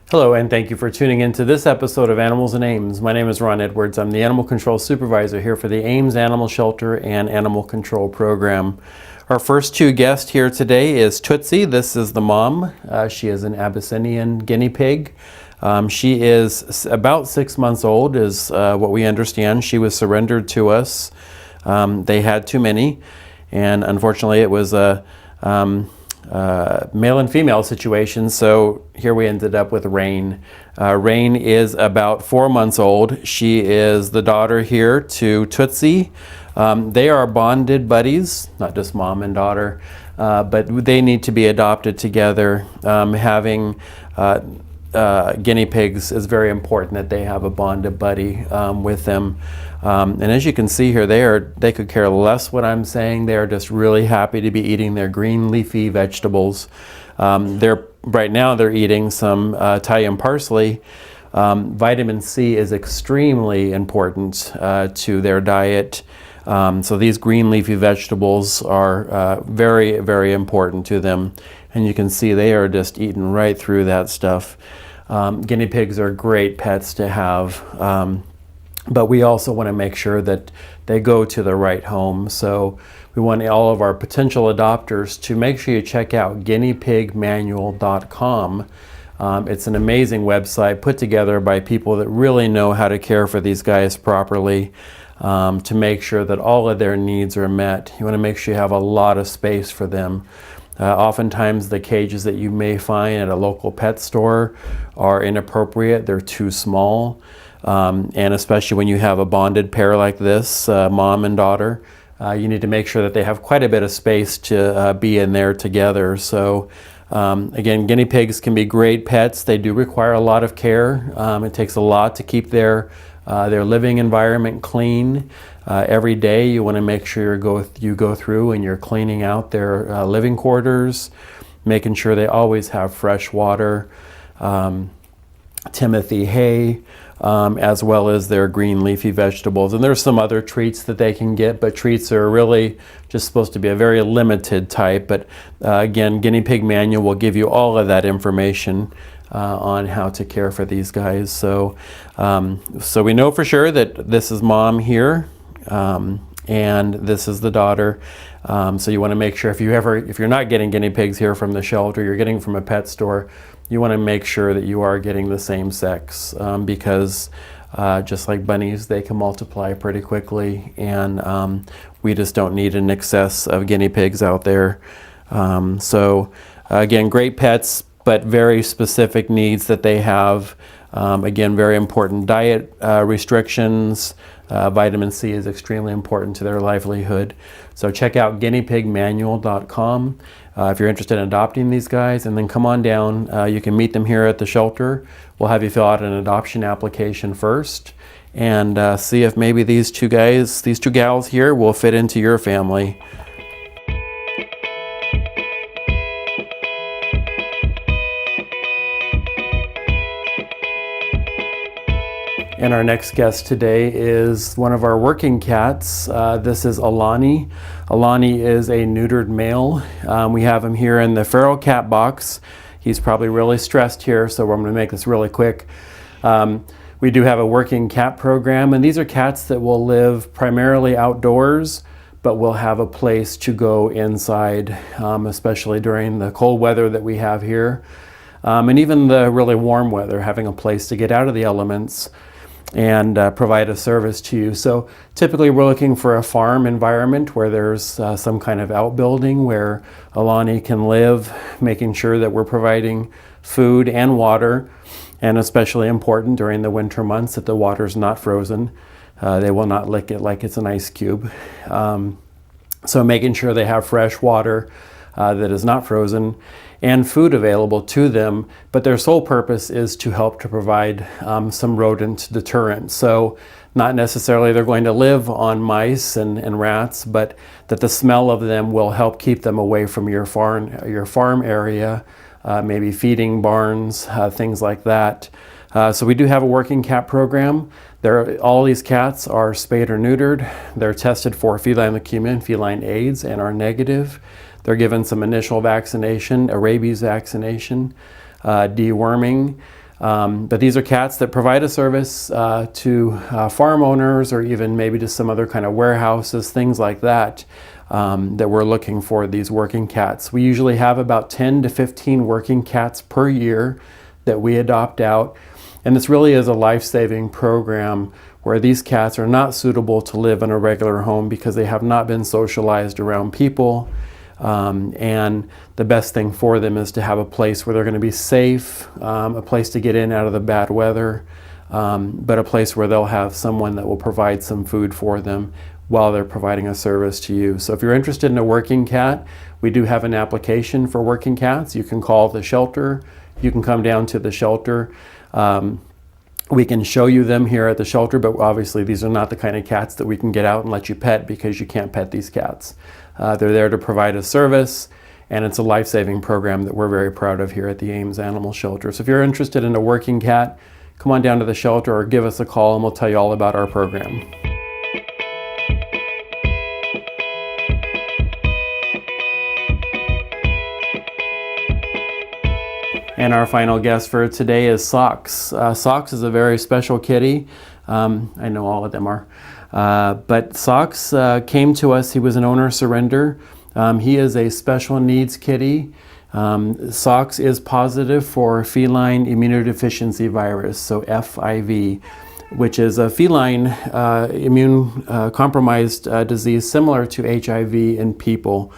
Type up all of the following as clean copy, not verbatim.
Hello, and thank you for tuning in to this episode of Animals and Ames. My name is Ron Edwards. I'm the Animal Control Supervisor here for the Ames Animal Shelter and Animal Control Program. Our first two guests here today is Tootsie. This is the mom. She is an Abyssinian guinea pig. She is about 6 months old, is what we understand. She was surrendered to us. They had too many, and unfortunately it was a male and female situation, so here we ended up with Rain. Rain is about 4 months old. She is the daughter here to Tootsie. They are bonded buddies, not just mom and daughter, but they need to be adopted together. Having guinea pigs is very important that they have a bonded buddy with them. And as you can see here, they could care less what I'm saying. They are just really happy to be eating their green leafy vegetables. Right now they're eating some Italian parsley. Vitamin C is extremely important to their diet. So these green leafy vegetables are very, very important to them. And you can see they are just eating right through that stuff. Guinea pigs are great pets to have. But we also want to make sure that they go to the right home. So we want all of our potential adopters to make sure you check out guineapigmanual.com. It's an amazing website put together by people that really know how to care for these guys properly, to make sure that all of their needs are met. You want to make sure you have a lot of space for them. Oftentimes the cages that you may find at a local pet store are inappropriate. They're too small. And especially when you have a bonded pair like this, mom and daughter, you need to make sure that they have quite a bit of space to be in there together. So again, guinea pigs can be great pets. They do require a lot of care. It takes a lot to keep their living environment clean. Every day you want to make sure you go through and you're cleaning out their living quarters, making sure they always have fresh water, Timothy hay, as well as their green leafy vegetables. And there's some other treats that they can get, but treats are really just supposed to be a very limited type. But again, Guinea Pig Manual will give you all of that information on how to care for these guys. So we know for sure that this is mom here, and this is the daughter. So you want to make sure if you're not getting guinea pigs here from the shelter, you're getting from a pet store, you want to make sure that you are getting the same sex, because just like bunnies, they can multiply pretty quickly, and we just don't need an excess of guinea pigs out there. So again, great pets, but very specific needs that they have. Again, very important diet restrictions. Vitamin C is extremely important to their livelihood. So check out guineapigmanual.com if you're interested in adopting these guys, and then come on down. You can meet them here at the shelter. We'll have you fill out an adoption application first, and see if maybe these two gals here will fit into your family. And our next guest today is one of our working cats. This is Alani. Alani is a neutered male. We have him here in the feral cat box. He's probably really stressed here, so I'm going to make this really quick. We do have a working cat program, and these are cats that will live primarily outdoors, but will have a place to go inside, especially during the cold weather that we have here. And even the really warm weather, having a place to get out of the elements and provide a service to you. So typically we're looking for a farm environment where there's some kind of outbuilding where Alani can live, making sure that we're providing food and water, and especially important during the winter months that the water's not frozen. They will not lick it like it's an ice cube. So making sure they have fresh water that is not frozen, and food available to them, but their sole purpose is to help to provide some rodent deterrent. So not necessarily they're going to live on mice and rats, but that the smell of them will help keep them away from your farm area, maybe feeding barns, things like that. So we do have a working cat program. All these cats are spayed or neutered. They're tested for feline leukemia and feline AIDS and are negative. They're given some initial vaccination, a rabies vaccination, deworming, But these are cats that provide a service to farm owners, or even maybe to some other kind of warehouses, things like that, that we're looking for these working cats. We usually have about 10 to 15 working cats per year that we adopt out. And this really is a life-saving program where these cats are not suitable to live in a regular home because they have not been socialized around people. And the best thing for them is to have a place where they're going to be safe, a place to get in out of the bad weather, but a place where they'll have someone that will provide some food for them while they're providing a service to you. So if you're interested in a working cat, we do have an application for working cats. You can call the shelter. You can come down to the shelter. We can show you them here at the shelter, but obviously these are not the kind of cats that we can get out and let you pet, because you can't pet these cats. They're there to provide a service, and it's a life-saving program that we're very proud of here at the Ames Animal Shelter. So if you're interested in a working cat, come on down to the shelter or give us a call and we'll tell you all about our program. And our final guest for today is Socks. Socks is a very special kitty. I know all of them are. But Socks came to us. He was an owner surrender. He is a special needs kitty. Socks is positive for feline immunodeficiency virus, so FIV, which is a feline immune compromised disease similar to HIV in people.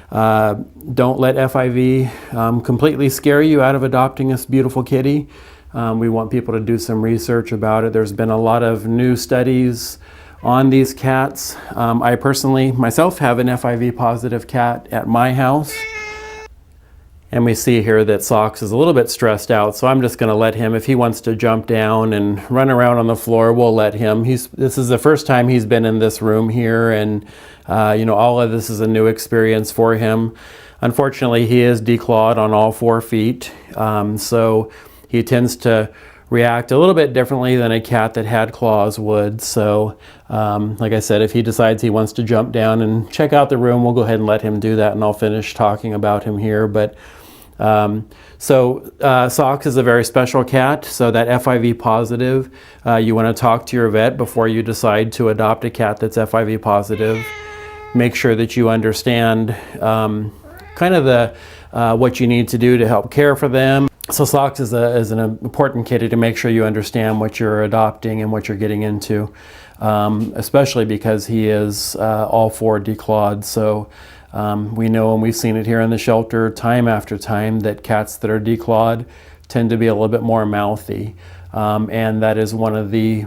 Don't let FIV completely scare you out of adopting this beautiful kitty. We want people to do some research about it. There's been a lot of new studies on these cats. I personally, myself, have an FIV positive cat at my house. And we see here that Socks is a little bit stressed out, so I'm just going to let him. If he wants to jump down and run around on the floor, we'll let him. This is the first time he's been in this room here, and all of this is a new experience for him. Unfortunately, he is declawed on all 4 feet, so he tends to react a little bit differently than a cat that had claws would. So, like I said, if he decides he wants to jump down and check out the room, we'll go ahead and let him do that, and I'll finish talking about him here. But Socks is a very special cat. So that FIV positive, you want to talk to your vet before you decide to adopt a cat that's FIV positive. Make sure that you understand kind of what you need to do to help care for them. So Socks is an important kitty to make sure you understand what you're adopting and what you're getting into, especially because he is all 4 declawed. So we know, and we've seen it here in the shelter time after time, that cats that are declawed tend to be a little bit more mouthy. And that is one of the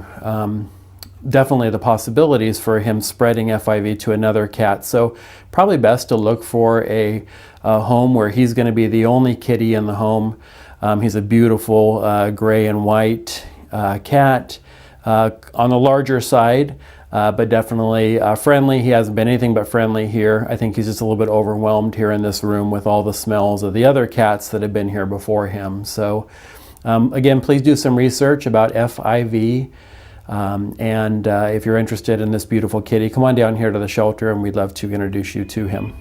definitely the possibilities for him spreading FIV to another cat. So probably best to look for a home where he's going to be the only kitty in the home. He's a beautiful gray and white cat on the larger side, but definitely friendly. He hasn't been anything but friendly here. I think he's just a little bit overwhelmed here in this room with all the smells of the other cats that have been here before him. So again, please do some research about FIV. And if you're interested in this beautiful kitty, come on down here to the shelter and we'd love to introduce you to him.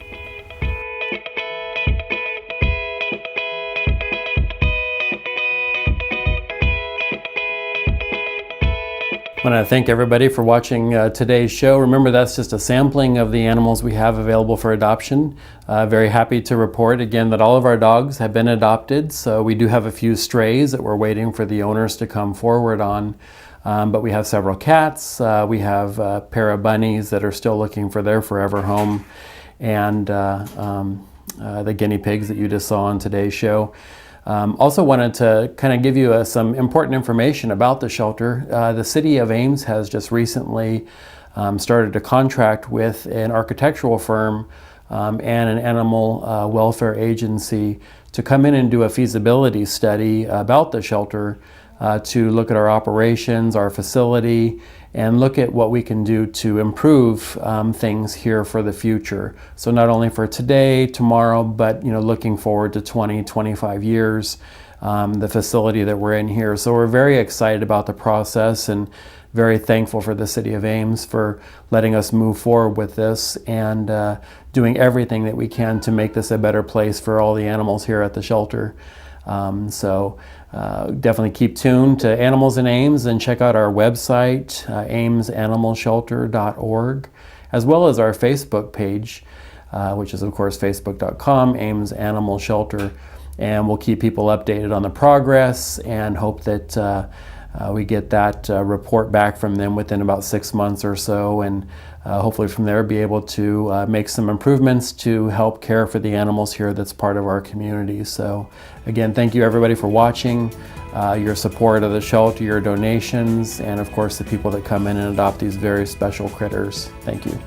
I want to thank everybody for watching today's show. Remember, that's just a sampling of the animals we have available for adoption. Very happy to report again that all of our dogs have been adopted. So we do have a few strays that we're waiting for the owners to come forward on. But we have several cats. We have a pair of bunnies that are still looking for their forever home. And the guinea pigs that you just saw on today's show. Also wanted to kind of give you some important information about the shelter. The city of Ames has just recently started a contract with an architectural firm and an animal welfare agency to come in and do a feasibility study about the shelter to look at our operations, our facility, and look at what we can do to improve things here for the future. So not only for today, tomorrow, but looking forward to 20, 25 years, the facility that we're in here. So we're very excited about the process and very thankful for the city of Ames for letting us move forward with this and doing everything that we can to make this a better place for all the animals here at the shelter. Definitely keep tuned to Animals in Ames and check out our website, amesanimalshelter.org, as well as our Facebook page, which is of course facebook.com, Ames Animal Shelter. And we'll keep people updated on the progress and hope that we get that report back from them within about 6 months or so, and hopefully from there be able to make some improvements to help care for the animals here that's part of our community. So again, thank you everybody for watching, your support of the shelter, your donations, and of course the people that come in and adopt these very special critters. Thank you.